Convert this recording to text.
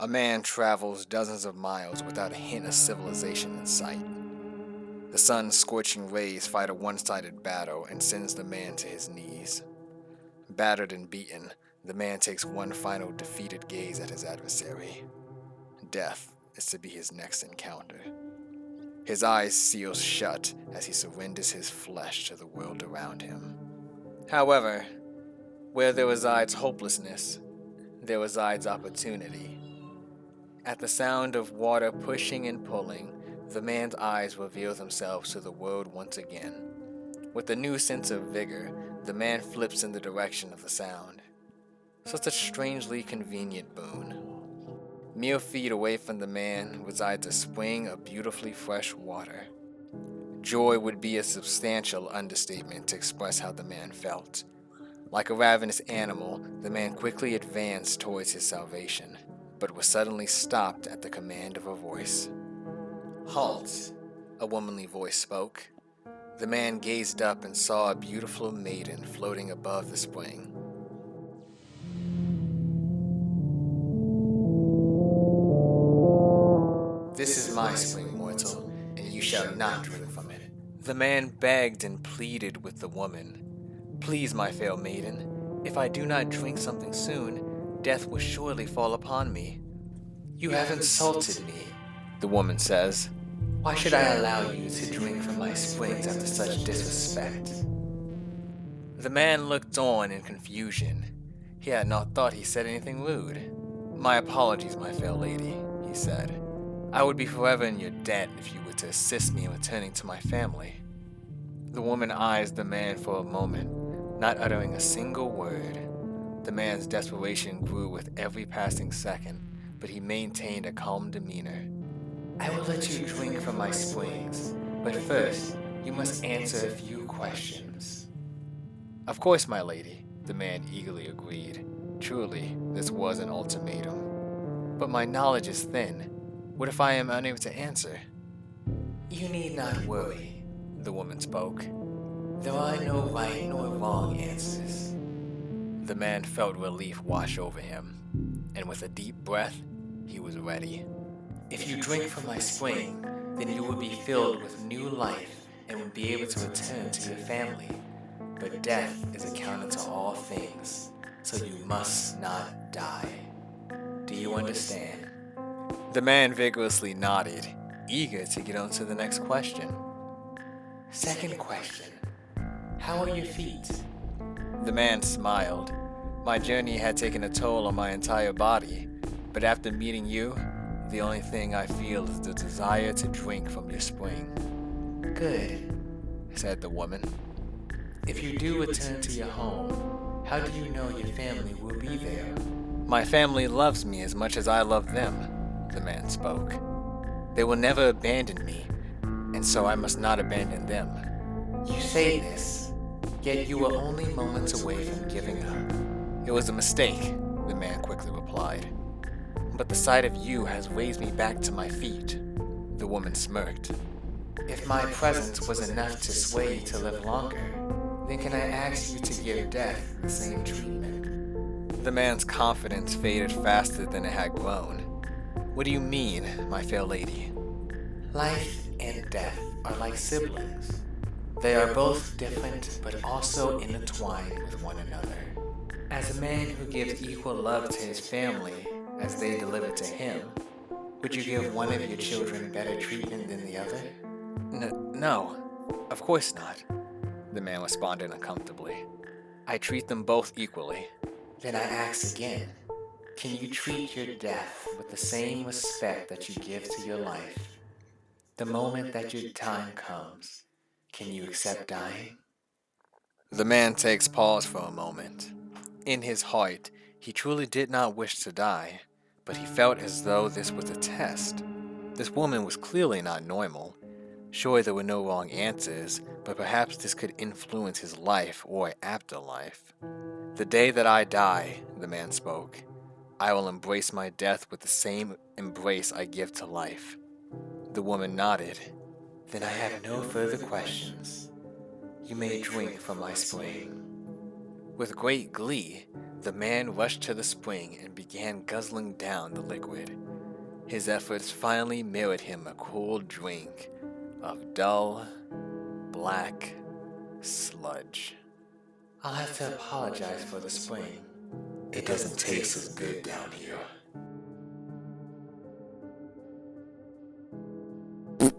A man travels dozens of miles without a hint of civilization in sight. The sun's scorching rays fight a one-sided battle and sends the man to his knees. Battered and beaten, the man takes one final defeated gaze at his adversary. Death is to be his next encounter. His eyes seal shut as he surrenders his flesh to the world around him. However, where there resides hopelessness, there resides opportunity. At the sound of water pushing and pulling, the man's eyes reveal themselves to the world once again. With a new sense of vigor, the man flips in the direction of the sound. Such a strangely convenient boon. Mere feet away from the man resides a spring of beautifully fresh water. Joy would be a substantial understatement to express how the man felt. Like a ravenous animal, the man quickly advanced towards his salvation, but was suddenly stopped at the command of a voice. "Halt," a womanly voice spoke. The man gazed up and saw a beautiful maiden floating above the spring. "This is my spring, mortal, and you shall not drink from it." The man begged and pleaded with the woman. "Please, my fair maiden, if I do not drink something soon, death will surely fall upon me." "You have insulted me," the woman says. "Why should I allow you to drink from my springs after such disrespect?" The man looked on in confusion. He had not thought he said anything rude. "My apologies, my fair lady," he said. "I would be forever in your debt if you were to assist me in returning to my family." The woman eyes the man for a moment, not uttering a single word. The man's desperation grew with every passing second, but he maintained a calm demeanor. "I will let you drink from my springs, but first you must answer a few questions." "Of course, my lady," the man eagerly agreed. Truly, this was an ultimatum. "But my knowledge is thin. What if I am unable to answer?" "You need not worry," the woman spoke. "There are no right nor wrong answers." The man felt relief wash over him, and with a deep breath, he was ready. "If you drink from my spring, then you will be filled with new life and will be able to return to your family. But death is accounted to all things, so you must not die. Do you understand?" The man vigorously nodded, eager to get on to the next question. "Second question. How are your feet?" The man smiled. My journey had taken a toll on my entire body, but after meeting you, the only thing I feel is the desire to drink from your spring. "Good," said the woman. "If you do return to your home, how do you know your family will be there?" "My family loves me as much as I love them," the man spoke. "They will never abandon me, and so I must not abandon them." "You say this, yet you were only moments away from giving up." "It was a mistake," the man quickly replied. "But the sight of you has raised me back to my feet." The woman smirked. "If my presence was enough to sway you to live longer, then can I ask you to give death the same treatment?" The man's confidence faded faster than it had grown. "What do you mean, my fair lady?" "Life and death are like siblings. They are both different but also intertwined with one another. As a man who gives equal love to his family as they deliver to him, would you give one of your children better treatment than the other?" No, of course not," the man responded uncomfortably. "I treat them both equally." "Then I ask again, can you treat your death with the same respect that you give to your life? The moment that your time comes, can you accept dying?" The man takes pause for a moment. In his heart, he truly did not wish to die, but he felt as though this was a test. This woman was clearly not normal. Sure, there were no wrong answers, but perhaps this could influence his life or afterlife. "The day that I die," the man spoke, "I will embrace my death with the same embrace I give to life." The woman nodded. "Then I have no further questions. You may drink from my spring." With great glee, The man rushed to the spring and began guzzling down the liquid. His efforts finally merit him a cool drink of dull, black sludge. I'll have to apologize for the spring. It doesn't taste as good down here.